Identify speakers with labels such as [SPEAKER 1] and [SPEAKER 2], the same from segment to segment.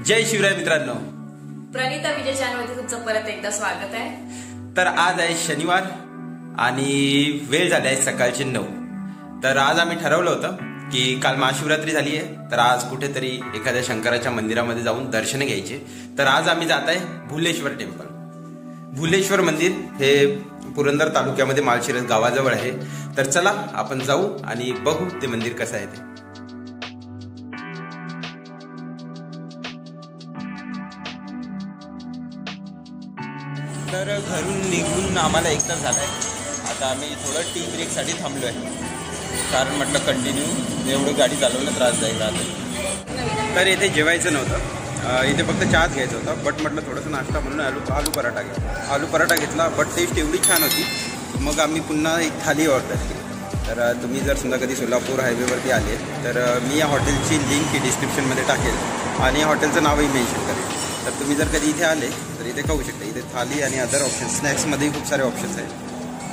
[SPEAKER 1] जय शिवराय मित्रांनो,
[SPEAKER 2] प्रणिता विजय चॅनलमध्ये तुमचं परत एकदा स्वागत आहे।
[SPEAKER 1] तर आज आहे शनिवार आणि वेळ झाली आहे सकाळचे 9। तर आज आम्ही ठरवलं होतं की काल महाशिवरात्री झाली आहे, तर आज कुठेतरी एखाद्या शंकराच्या मंदिरामध्ये जाऊन दर्शन घ्यायचे। तर आज आम्ही जात आहे भुलेश्वर टेम्पल। भुलेश्वर मंदिर हे पुरंदर तालुक्यामध्ये माळशिरस गावाजवळ आहे। तर चला आपण जाऊ आणि बघू ते मंदिर कसं आहे ते। तर घरून निघून आम्हाला 1 तास झाला आहे। आता आम्ही थोडं टी ब्रेकसाठी थांबलो आहे, कारण म्हटलं कंटिन्यू एवढं गाडी चालवणं त्रासदायक राहतं। तर इथे जेवायचं नव्हतं, इथे फक्त चहाच घ्यायचा होता। बट म्हटलं थोडंसं नाश्ता म्हणून आलू पराठा घ्या। आलू पराठा घेतला, बट टेस्ट एवढी छान होती, मग आम्ही पुन्हा एक थाली ऑर्डर केली। तर तुम्ही जर समजा कधी सोलापूर हायवेवरती आले तर मी या हॉटेलची लिंक डिस्क्रिप्शनमध्ये टाकेल आणि या हॉटेलचं नावही मेन्शन करेल। तर तुम्ही जर कधी इथे आले तर इथे खाऊ शकता। इथे थाली आणि अदर ऑप्शन स्नॅक्समध्येही खूप सारे ऑप्शन्स आहेत,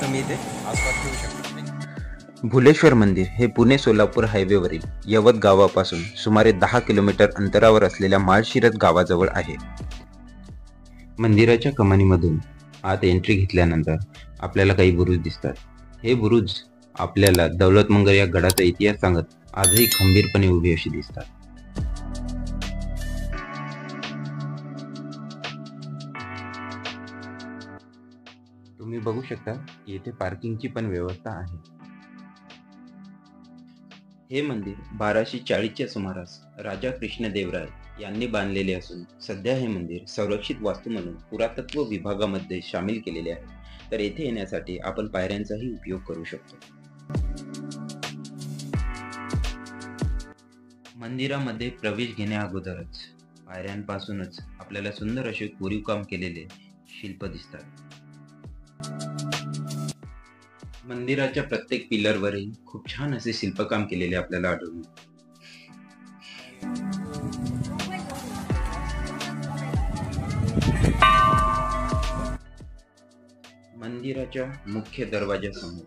[SPEAKER 1] तर मी इथे आसपास ठेवू शकतो।
[SPEAKER 3] भुलेश्वर मंदिर हे पुणे सोलापूर हायवेवरील यवत गावापासून सुमारे 10 किलोमीटर अंतरावर असलेल्या माळशिरस गावाजवळ आहे। मंदिराच्या कमानीमधून आत एंट्री घेतल्यानंतर आपल्याला काही बुरुज दिसतात। हे बुरुज आपल्याला दौलतमंगर या गडाचा इतिहास सांगत आजही खंबीरपणे उभी अशी दिसतात। तुम्ही बघू शकता की येथे पार्किंगची पण व्यवस्था आहे। हे मंदिर 1240च्या सुमारास राजा कृष्णदेवराय यांनी बांधलेले असून सध्या हे मंदिर संरक्षित वास्तू म्हणून पुरातत्व विभागामध्ये सामील केलेले आहे। तर येथे येण्यासाठी आपण पायऱ्यांचाही उपयोग करू शकतो। मंदिरामध्ये प्रवेश घेण्या अगोदरच पायऱ्यांपासूनच आपल्याला सुंदर असे कोरीवकाम केलेले शिल्प दिसतात। मंदिराच्या प्रत्येक पिलरवरही खूप छान असे शिल्पकाम केलेले आपल्याला आढळून येते। मंदिराच्या मुख्य दरवाजासमोर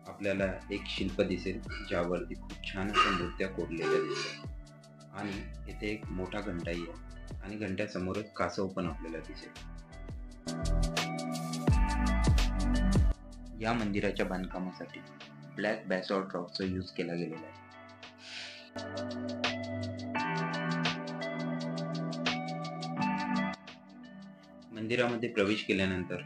[SPEAKER 3] आपल्याला एक शिल्प दिसेल, ज्यावरती खूप छान अशा मूर्त्या कोरलेल्या दिसतात आणि इथे एक मोठा घंटाही आहे आणि घंट्यासमोरच कासव पण आपल्याला दिसेल। या मंदिराच्या बांधकामासाठी ब्लॅक बॅसॉल्ट रॉकचा यूज केला गेलेला आहे। मंदिरामध्ये प्रवेश केल्यानंतर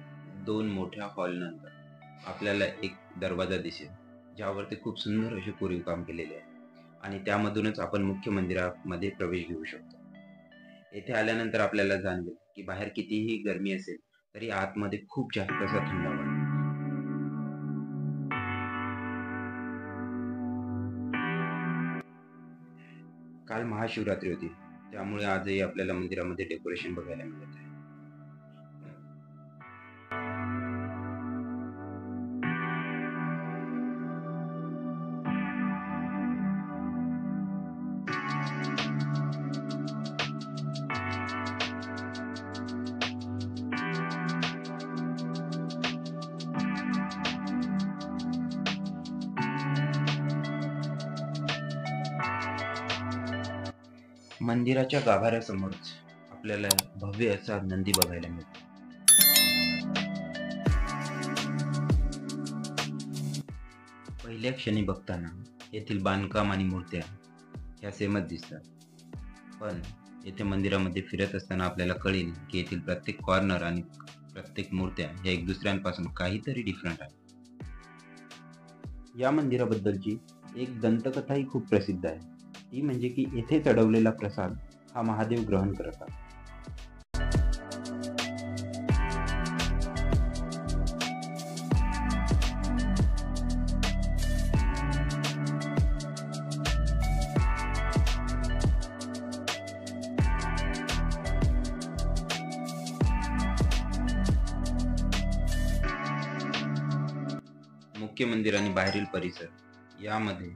[SPEAKER 3] 2 मोठ्या हॉल नंतर आपल्याला एक दरवाजा दिसेल, ज्यावरती खूप सुंदर असे कोरीवकाम केलेले आहे आणि त्यामधूनच आपण मुख्य मंदिरामध्ये प्रवेश घेऊ शकतो। येथे आल्यानंतर आपल्याला जाणवेल की बाहेर कितीही गरमी असेल तरी आतमध्ये खूप जास्त असा थंडावा आहे। काल महाशिवरात्री होती, त्यामुळे आजही आपल्याला मंदिरामध्ये डेकोरेशन बघायला मिळत आहे। मंदिराच्या गाभाऱ्यासमोरच आपल्याला भव्य असा नंदी बघायला मिळतो। पहिल्या क्षणी बघताना येथील बांधकाम आणि मूर्त्या ह्या सेमच दिसतात, पण येथे मंदिरामध्ये फिरत असताना आपल्याला कळेल की येथील प्रत्येक कॉर्नर आणि प्रत्येक मूर्त्या ह्या एक दुसऱ्यांपासून काहीतरी डिफरंट आहे। या मंदिराबद्दलची एक दंतकथाही खूप प्रसिद्ध आहे, ती म्हणजे की येथे चढवलेला प्रसाद हा महादेव ग्रहण करतात। मुख्य मंदिर आणि बाहेरील परिसर यामध्ये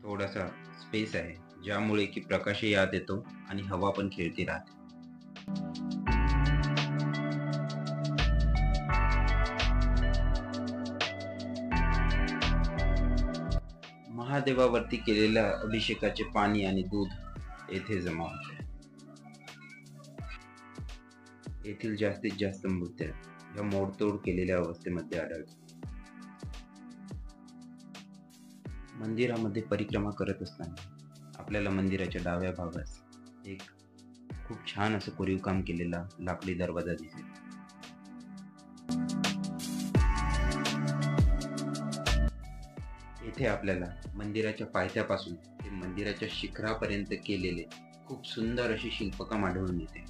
[SPEAKER 3] थोडासा स्पेस आहे, ज्यामुळे की प्रकाशही आत येतो आणि हवा पण खेळती राहते। महादेवावरती केलेल्या अभिषेकाचे पाणी आणि दूध येथे जमा होते। येथील जास्तीत जास्त मूर्त्या ह्या मोडतोड केलेल्या अवस्थेमध्ये आढळतात. मंदिरामध्ये परिक्रमा करत असताना आपल्याला मंदिराच्या डाव्या भागास एक खूप छान असं कोरीव काम केलेला लाकडी दरवाजा दिसेल. येथे आपल्याला मंदिराच्या पायथ्यापासून ते मंदिराच्या शिखरापर्यंत केलेले खूप सुंदर अशी शिल्पकाम आढळून येते.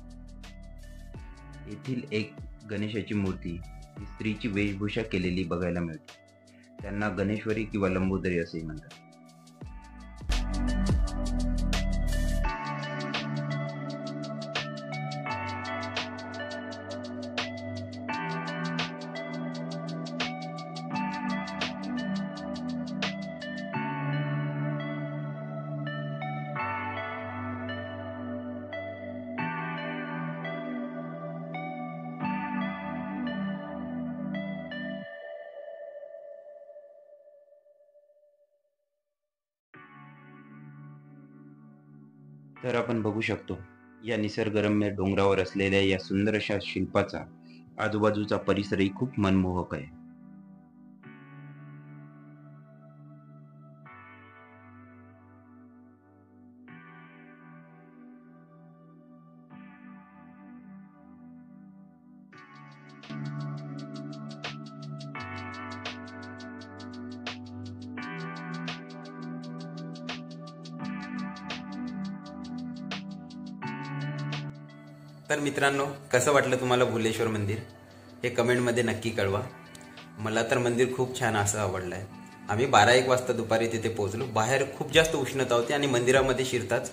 [SPEAKER 3] येथील एक गणेशाची मूर्ती ही स्त्रीची वेशभूषा केलेली बघायला मिळते. त्यांना गणेश्वरी किंवा लंबोदरी असेही म्हणतात. तर आपण बघू शकतो या निसर्गरम्य डोंगरावर असलेल्या या सुंदर अशा शिल्पाचा आजूबाजूचा परिसरही खूप मनमोहक आहे.
[SPEAKER 1] तर मित्रांनो, कसं वाटलं तुम्हाला भुलेश्वर मंदिर हे कमेंटमध्ये नक्की कळवा. मला तर मंदिर खूप छान असं आवडलं आहे. आम्ही 12-1 वाजता दुपारी तिथे पोहोचलो. बाहेर खूप जास्त उष्णता होती आणि मंदिरामध्ये शिरताच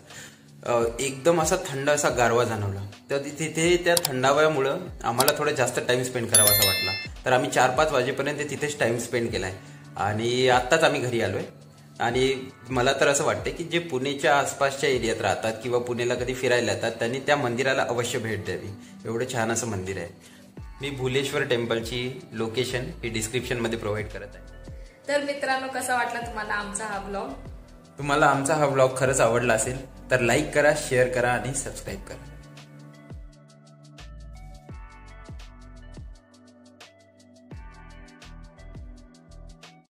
[SPEAKER 1] एकदम असा थंड असा गारवा जाणवला. तर तिथे त्या थंडाव्यामुळं आम्हाला थोडं जास्त टाइम स्पेंड करावा असा वाटला. तर आम्ही 4-5 वाजेपर्यंत तिथेच टाइम स्पेंड केला आहे आणि आत्ताच आम्ही घरी आलो आहे. आणि मला तर असं वाटतं की जे पुणेच्या आसपासच्या एरियात राहतात किंवा पुणेला कधी फिरायला येतात त्यांनी त्या मंदिराला अवश्य भेट द्यावी. एवढं छान असं मंदिर आहे. मी भुलेश्वर टेम्पलची लोकेशन ही डिस्क्रिप्शनमध्ये प्रोव्हाइड करत आहे.
[SPEAKER 2] तर मित्रांनो, कसा वाटला तुम्हाला आमचा हा ब्लॉग?
[SPEAKER 1] तुम्हाला आमचा हा ब्लॉग खरंच आवडला असेल तर लाईक करा, शेअर करा आणि सबस्क्राईब करा.